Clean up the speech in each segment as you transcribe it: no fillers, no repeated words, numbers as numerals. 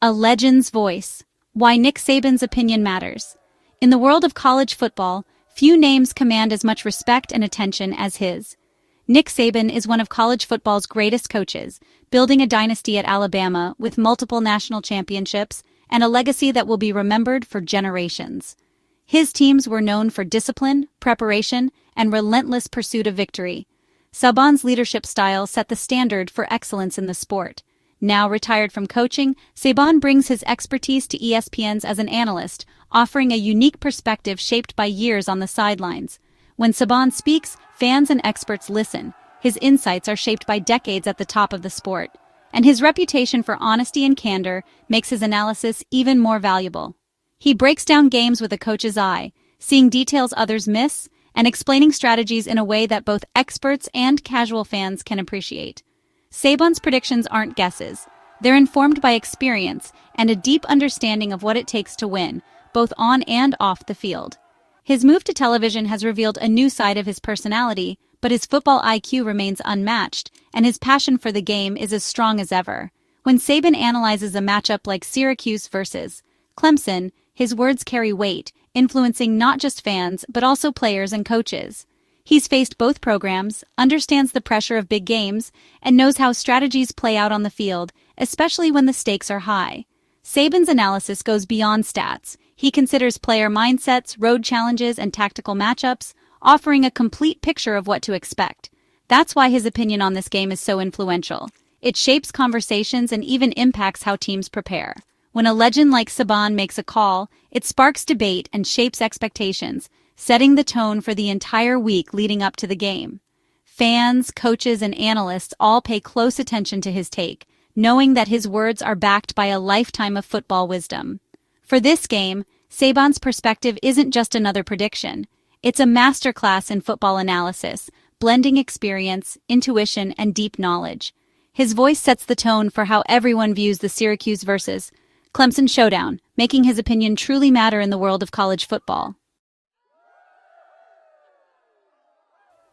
A legend's voice. Why Nick Saban's opinion matters. In the world of college football, few names command as much respect and attention as his. Nick Saban is one of college football's greatest coaches, building a dynasty at Alabama with multiple national championships and a legacy that will be remembered for generations. His teams were known for discipline, preparation, and relentless pursuit of victory. Saban's leadership style set the standard for excellence in the sport. Now retired from coaching, Saban brings his expertise to ESPN's as an analyst, offering a unique perspective shaped by years on the sidelines. When Saban speaks, fans and experts listen. His insights are shaped by decades at the top of the sport. And his reputation for honesty and candor makes his analysis even more valuable. He breaks down games with a coach's eye, seeing details others miss, and explaining strategies in a way that both experts and casual fans can appreciate. Saban's predictions aren't guesses. They're informed by experience and a deep understanding of what it takes to win, both on and off the field. His move to television has revealed a new side of his personality, but his football IQ remains unmatched, and his passion for the game is as strong as ever. When Saban analyzes a matchup like Syracuse versus Clemson, his words carry weight, influencing not just fans but also players and coaches. He's faced both programs, understands the pressure of big games, and knows how strategies play out on the field, especially when the stakes are high. Saban's analysis goes beyond stats. He considers player mindsets, road challenges, and tactical matchups, offering a complete picture of what to expect. That's why his opinion on this game is so influential. It shapes conversations and even impacts how teams prepare. When a legend like Saban makes a call, it sparks debate and shapes expectations, setting the tone for the entire week leading up to the game. Fans, coaches, and analysts all pay close attention to his take, knowing that his words are backed by a lifetime of football wisdom. For this game, Saban's perspective isn't just another prediction. It's a masterclass in football analysis, blending experience, intuition, and deep knowledge. His voice sets the tone for how everyone views the Syracuse versus Clemson showdown, making his opinion truly matter in the world of college football.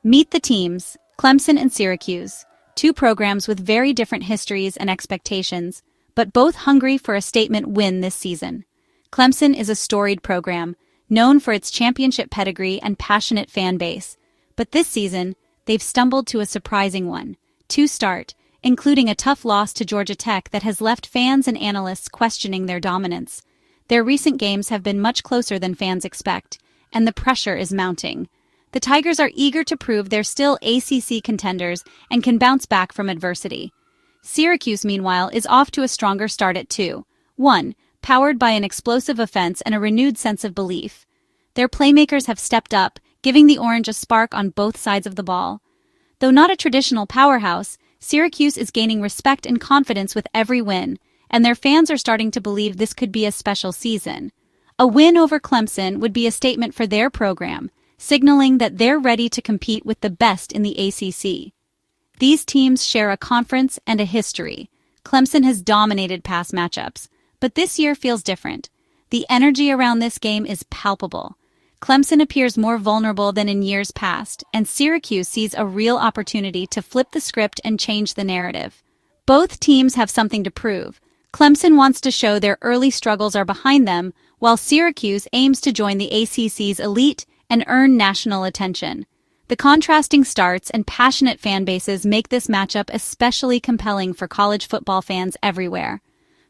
Meet the teams, Clemson and Syracuse, two programs with very different histories and expectations, but both hungry for a statement win this season. Clemson is a storied program, known for its championship pedigree and passionate fan base. But this season, they've stumbled to a surprising one. To start, including a tough loss to Georgia Tech that has left fans and analysts questioning their dominance. Their recent games have been much closer than fans expect, and the pressure is mounting. The Tigers are eager to prove they're still ACC contenders and can bounce back from adversity. Syracuse, meanwhile, is off to a stronger start at 2-1, powered by an explosive offense and a renewed sense of belief. Their playmakers have stepped up, giving the Orange a spark on both sides of the ball. Though not a traditional powerhouse, Syracuse is gaining respect and confidence with every win, and their fans are starting to believe this could be a special season. A win over Clemson would be a statement for their program, signaling that they're ready to compete with the best in the ACC. These teams share a conference and a history. Clemson has dominated past matchups, but this year feels different. The energy around this game is palpable. Clemson appears more vulnerable than in years past, and Syracuse sees a real opportunity to flip the script and change the narrative. Both teams have something to prove. Clemson wants to show their early struggles are behind them, while Syracuse aims to join the ACC's elite and earn national attention. The contrasting starts and passionate fan bases make this matchup especially compelling for college football fans everywhere.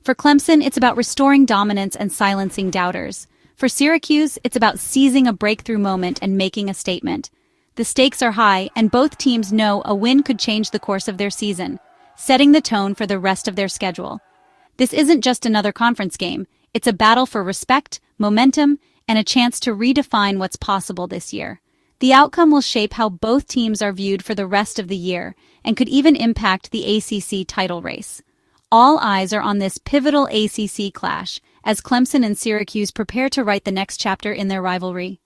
For Clemson, it's about restoring dominance and silencing doubters. For Syracuse, it's about seizing a breakthrough moment and making a statement. The stakes are high, and both teams know a win could change the course of their season, setting the tone for the rest of their schedule. This isn't just another conference game. It's a battle for respect, momentum, and a chance to redefine what's possible this year. The outcome will shape how both teams are viewed for the rest of the year and could even impact the ACC title race. All eyes are on this pivotal ACC clash as Clemson and Syracuse prepare to write the next chapter in their rivalry.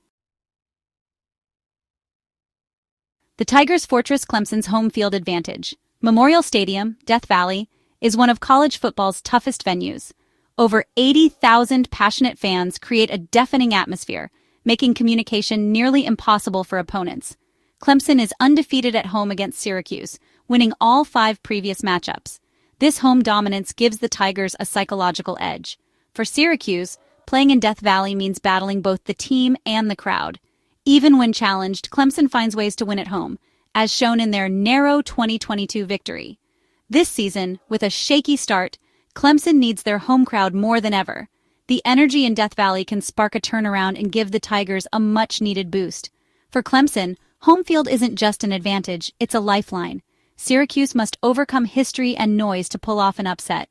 The Tigers fortress Clemson's home field advantage. Memorial Stadium, Death Valley, is one of college football's toughest venues. Over 80,000 passionate fans create a deafening atmosphere, making communication nearly impossible for opponents. Clemson is undefeated at home against Syracuse, winning all 5 previous matchups. This home dominance gives the Tigers a psychological edge. For Syracuse, playing in Death Valley means battling both the team and the crowd. Even when challenged, Clemson finds ways to win at home, as shown in their narrow 2022 victory. This season, with a shaky start, Clemson needs their home crowd more than ever. The energy in Death Valley can spark a turnaround and give the Tigers a much-needed boost. For Clemson, home field isn't just an advantage, it's a lifeline. Syracuse must overcome history and noise to pull off an upset.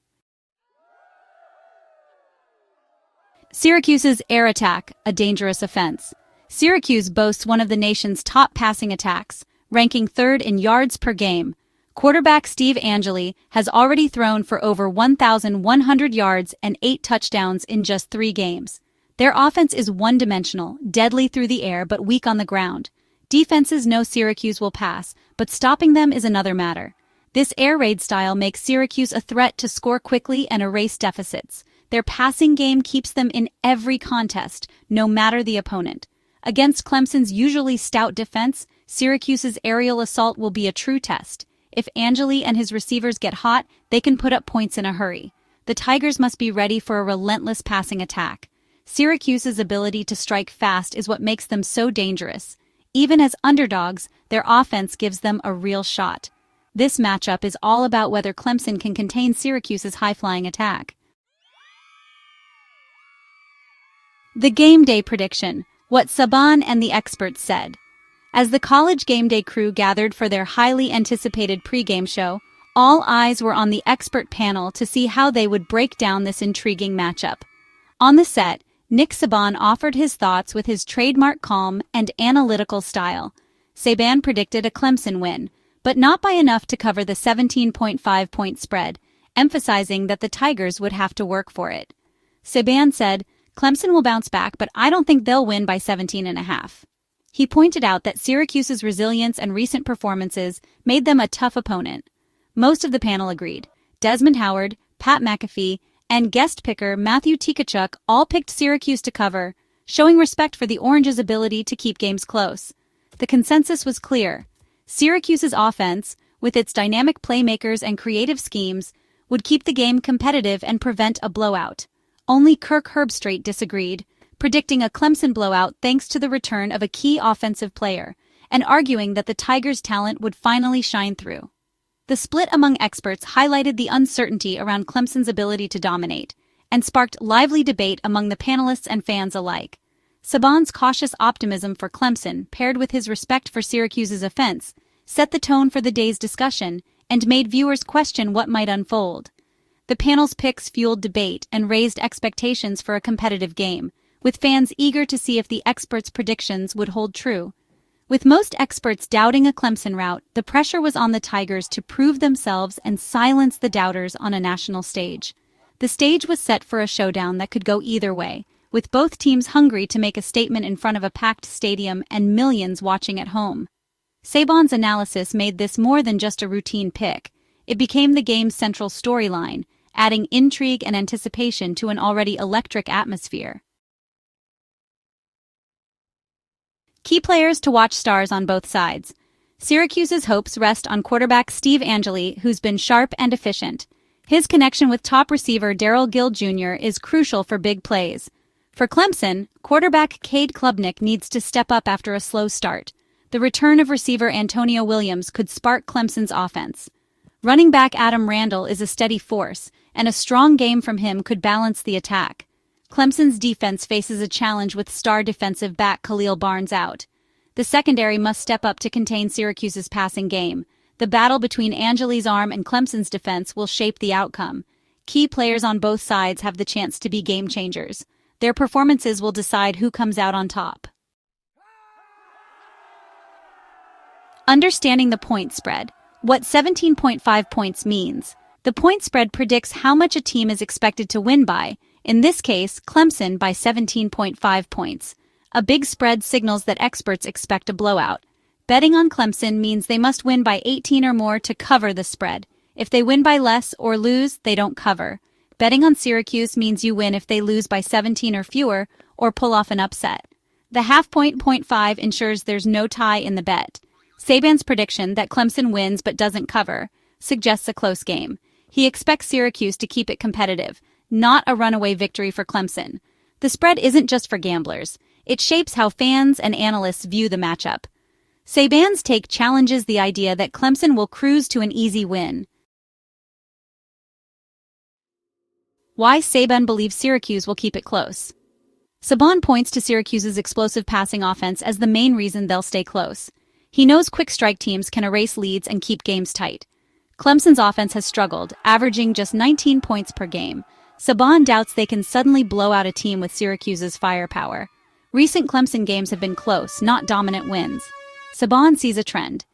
Syracuse's air attack, a dangerous offense. Syracuse boasts one of the nation's top passing attacks, ranking third in yards per game. Quarterback Steveangeli has already thrown for over 1,100 yards and 8 touchdowns in just 3 games. Their offense is one-dimensional, deadly through the air but weak on the ground. Defenses know Syracuse will pass, but stopping them is another matter. This air raid style makes Syracuse a threat to score quickly and erase deficits. Their passing game keeps them in every contest, no matter the opponent. Against Clemson's usually stout defense, Syracuse's aerial assault will be a true test. If Angeli and his receivers get hot, they can put up points in a hurry. The Tigers must be ready for a relentless passing attack. Syracuse's ability to strike fast is what makes them so dangerous. Even as underdogs, their offense gives them a real shot. This matchup is all about whether Clemson can contain Syracuse's high-flying attack. The game day prediction, what Saban and the experts said. As the college game day crew gathered for their highly anticipated pregame show, all eyes were on the expert panel to see how they would break down this intriguing matchup. On the set, Nick Saban offered his thoughts with his trademark calm and analytical style. Saban predicted a Clemson win, but not by enough to cover the 17.5-point spread, emphasizing that the Tigers would have to work for it. Saban said, "Clemson will bounce back, but I don't think they'll win by 17.5. He pointed out that Syracuse's resilience and recent performances made them a tough opponent. Most of the panel agreed. Desmond Howard, Pat McAfee, and guest picker Matthew Tkachuk all picked Syracuse to cover, showing respect for the Orange's ability to keep games close. The consensus was clear. Syracuse's offense, with its dynamic playmakers and creative schemes, would keep the game competitive and prevent a blowout. Only Kirk Herbstreit disagreed, predicting a Clemson blowout thanks to the return of a key offensive player, and arguing that the Tigers' talent would finally shine through. The split among experts highlighted the uncertainty around Clemson's ability to dominate, and sparked lively debate among the panelists and fans alike. Saban's cautious optimism for Clemson, paired with his respect for Syracuse's offense, set the tone for the day's discussion and made viewers question what might unfold. The panel's picks fueled debate and raised expectations for a competitive game, with fans eager to see if the experts' predictions would hold true. With most experts doubting a Clemson rout, the pressure was on the Tigers to prove themselves and silence the doubters on a national stage. The stage was set for a showdown that could go either way, with both teams hungry to make a statement in front of a packed stadium and millions watching at home. Saban's analysis made this more than just a routine pick. It became the game's central storyline, adding intrigue and anticipation to an already electric atmosphere. Key players to watch stars on both sides. Syracuse's hopes rest on quarterback Steveangeli, who's been sharp and efficient. His connection with top receiver Darrell Gill Jr. is crucial for big plays. For Clemson, quarterback Cade Klubnik needs to step up after a slow start. The return of receiver Antonio Williams could spark Clemson's offense. Running back Adam Randall is a steady force, and a strong game from him could balance the attack. Clemson's defense faces a challenge with star defensive back Khalil Barnes out. The secondary must step up to contain Syracuse's passing game. The battle between Angeli's arm and Clemson's defense will shape the outcome. Key players on both sides have the chance to be game changers. Their performances will decide who comes out on top. Understanding the point spread. What 17.5 points means. The point spread predicts how much a team is expected to win by. In this case, Clemson by 17.5 points. A big spread signals that experts expect a blowout. Betting on Clemson means they must win by 18 or more to cover the spread. If they win by less or lose, they don't cover. Betting on Syracuse means you win if they lose by 17 or fewer or pull off an upset. The half-point 0.5 ensures there's no tie in the bet. Saban's prediction that Clemson wins but doesn't cover suggests a close game. He expects Syracuse to keep it competitive, not a runaway victory for Clemson. The spread isn't just for gamblers. It shapes how fans and analysts view the matchup. Saban's take challenges the idea that Clemson will cruise to an easy win. Why Saban believes Syracuse will keep it close. Saban points to Syracuse's explosive passing offense as the main reason they'll stay close. He knows quick strike teams can erase leads and keep games tight. Clemson's offense has struggled, averaging just 19 points per game. Saban doubts they can suddenly blow out a team with Syracuse's firepower. Recent Clemson games have been close, not dominant wins. Saban sees a trend.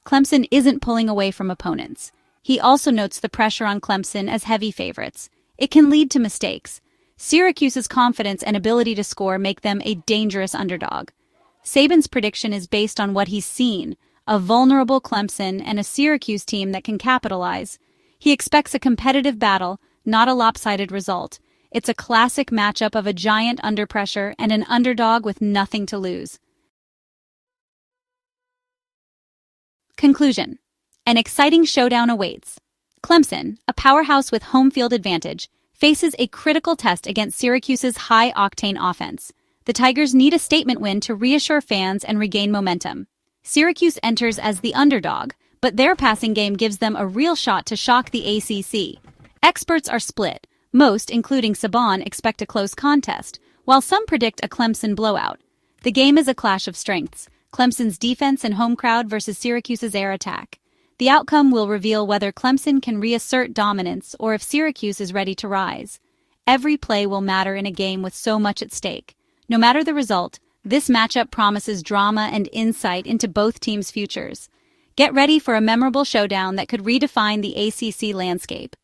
Clemson isn't pulling away from opponents. He also notes the pressure on Clemson as heavy favorites. It can lead to mistakes. Syracuse's confidence and ability to score make them a dangerous underdog. Saban's prediction is based on what he's seen, a vulnerable Clemson and a Syracuse team that can capitalize. He expects a competitive battle, not a lopsided result. It's a classic matchup of a giant under pressure and an underdog with nothing to lose. Conclusion. An exciting showdown awaits. Clemson, a powerhouse with home field advantage, faces a critical test against Syracuse's high-octane offense. The Tigers need a statement win to reassure fans and regain momentum. Syracuse enters as the underdog, but their passing game gives them a real shot to shock the ACC. Experts are split. Most, including Saban, expect a close contest, while some predict a Clemson blowout. The game is a clash of strengths, Clemson's defense and home crowd versus Syracuse's air attack. The outcome will reveal whether Clemson can reassert dominance or if Syracuse is ready to rise. Every play will matter in a game with so much at stake. No matter the result, this matchup promises drama and insight into both teams' futures. Get ready for a memorable showdown that could redefine the ACC landscape.